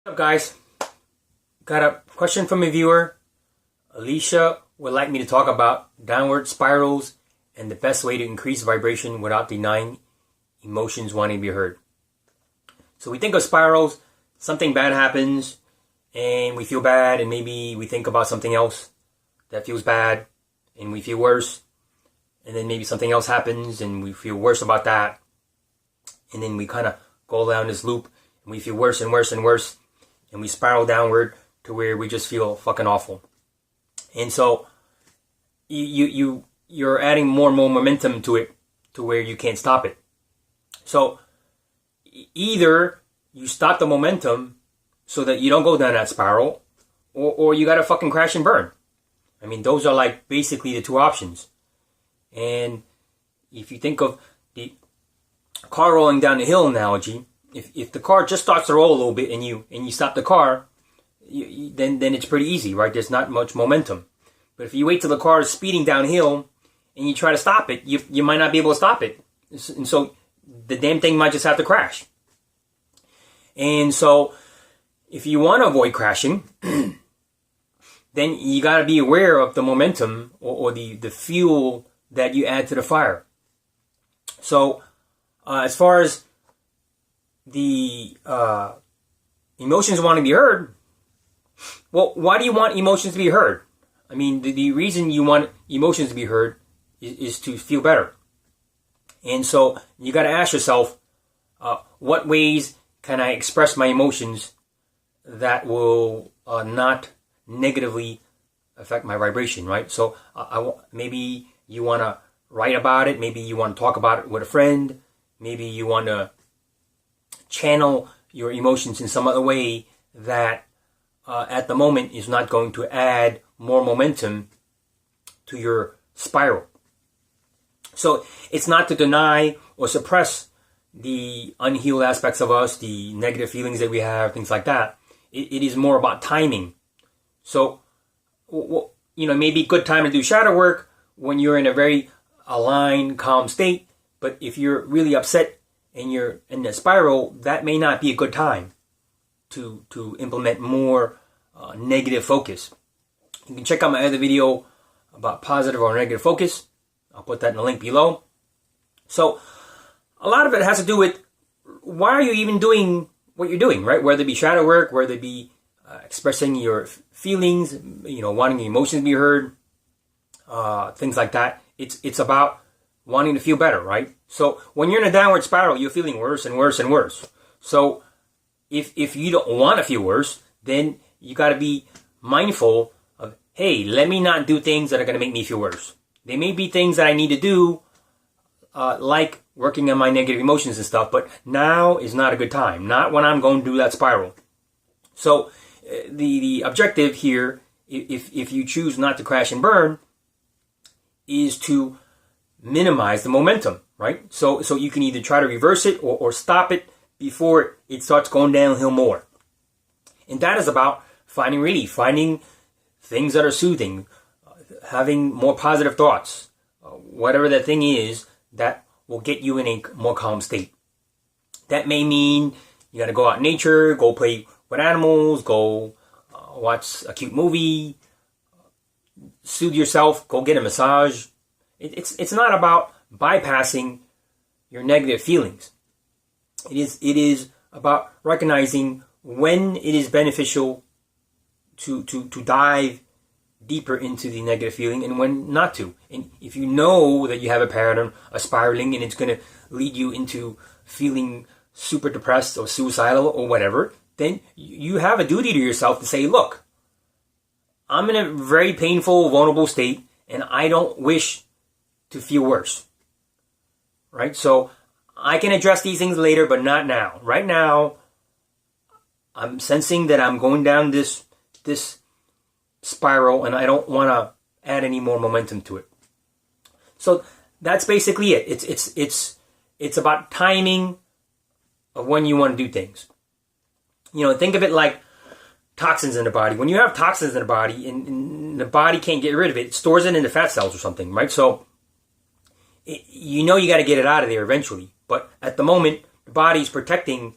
What's up, guys? Got a question from a viewer. Alicia would like me to talk about downward spirals and the best way to increase vibration without denying emotions wanting to be heard. So we think of spirals, something bad happens and we feel bad, and maybe we think about something else that feels bad and we feel worse, and then maybe something else happens and we feel worse about that, and then we kind of go down this loop and we feel worse and worse and worse, and we spiral downward to where we just feel fucking awful. And so you're adding more and more momentum to it to where you can't stop it. So either you stop the momentum so that you don't go down that spiral, or you gotta fucking crash and burn. I mean, those are like basically the two options. And if you think of the car rolling down the hill analogy, if the car just starts to roll a little bit and you stop the car, then it's pretty easy, right? There's not much momentum. But if you wait till the car is speeding downhill and you try to stop it, you might not be able to stop it. And so the damn thing might just have to crash. And so if you want to avoid crashing, then you got to be aware of the momentum or the fuel that you add to the fire. So as far as the emotions want to be heard, well, why do you want emotions to be heard? I mean, the reason you want emotions to be heard is to feel better. And so you got to ask yourself, what ways can I express my emotions that will not negatively affect my vibration, right? So maybe you want to write about it. Maybe you want to talk about it with a friend. Maybe you want to channel your emotions in some other way that at the moment is not going to add more momentum to your spiral. So it's not to deny or suppress the unhealed aspects of us, the negative feelings that we have, things like that. It is more about timing. So, maybe a good time to do shadow work when you're in a very aligned, calm state. But if you're really upset and you're in a spiral, that may not be a good time to implement more negative focus. You can check out my other video about positive or negative focus. I'll put that in the link below. So a lot of it has to do with why are you even doing what you're doing, right? Whether it be shadow work, whether it be expressing your feelings, wanting your emotions to be heard, things like that. It's about wanting to feel better, right? So when you're in a downward spiral, you're feeling worse and worse and worse. So if you don't want to feel worse, then you got to be mindful of, hey, let me not do things that are going to make me feel worse. There may be things that I need to do, like working on my negative emotions and stuff, but now is not a good time. Not when I'm going to do that spiral. So the objective here, if you choose not to crash and burn, is to minimize the momentum, right? So you can either try to reverse it or stop it before it starts going downhill more. And that is about finding relief, finding things that are soothing, having more positive thoughts, whatever that thing is that will get you in a more calm state. That may mean you got to go out in nature, go play with animals, go watch a cute movie, soothe yourself, go get a massage. It's not about bypassing your negative feelings. It is about recognizing when it is beneficial to dive deeper into the negative feeling and when not to. And if you know that you have a pattern of spiraling and it's going to lead you into feeling super depressed or suicidal or whatever, then you have a duty to yourself to say, look, I'm in a very painful, vulnerable state and I don't wish to feel worse. Right? So I can address these things later, but not now. Right now, I'm sensing that I'm going down this spiral and I don't want to add any more momentum to it. So that's basically it. It's about timing of when you want to do things. Think of it like toxins in the body. When you have toxins in the body and the body can't get rid of it, it stores it in the fat cells or something, right? So you got to get it out of there eventually. But at the moment, the body's protecting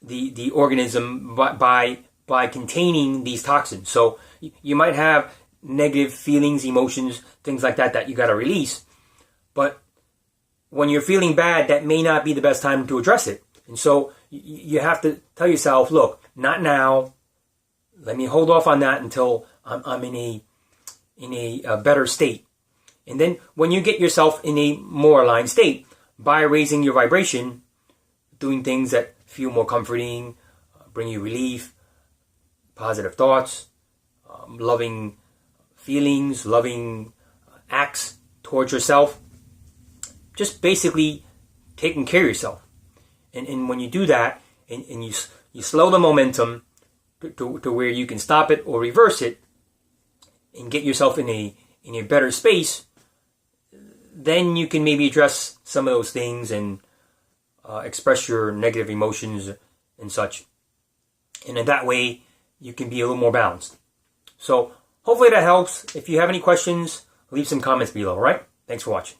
the organism by containing these toxins. So you might have negative feelings, emotions, things like that you got to release. But when you're feeling bad, that may not be the best time to address it. And so you have to tell yourself, look, not now. Let me hold off on that until I'm in a better state. And then when you get yourself in a more aligned state, by raising your vibration, doing things that feel more comforting, bring you relief, positive thoughts, loving feelings, loving acts towards yourself, just basically taking care of yourself. And when you do that, and you slow the momentum to where you can stop it or reverse it, and get yourself in a better space, then you can maybe address some of those things and express your negative emotions and such. And in that way, you can be a little more balanced. So hopefully that helps. If you have any questions, leave some comments below, all right? Thanks for watching.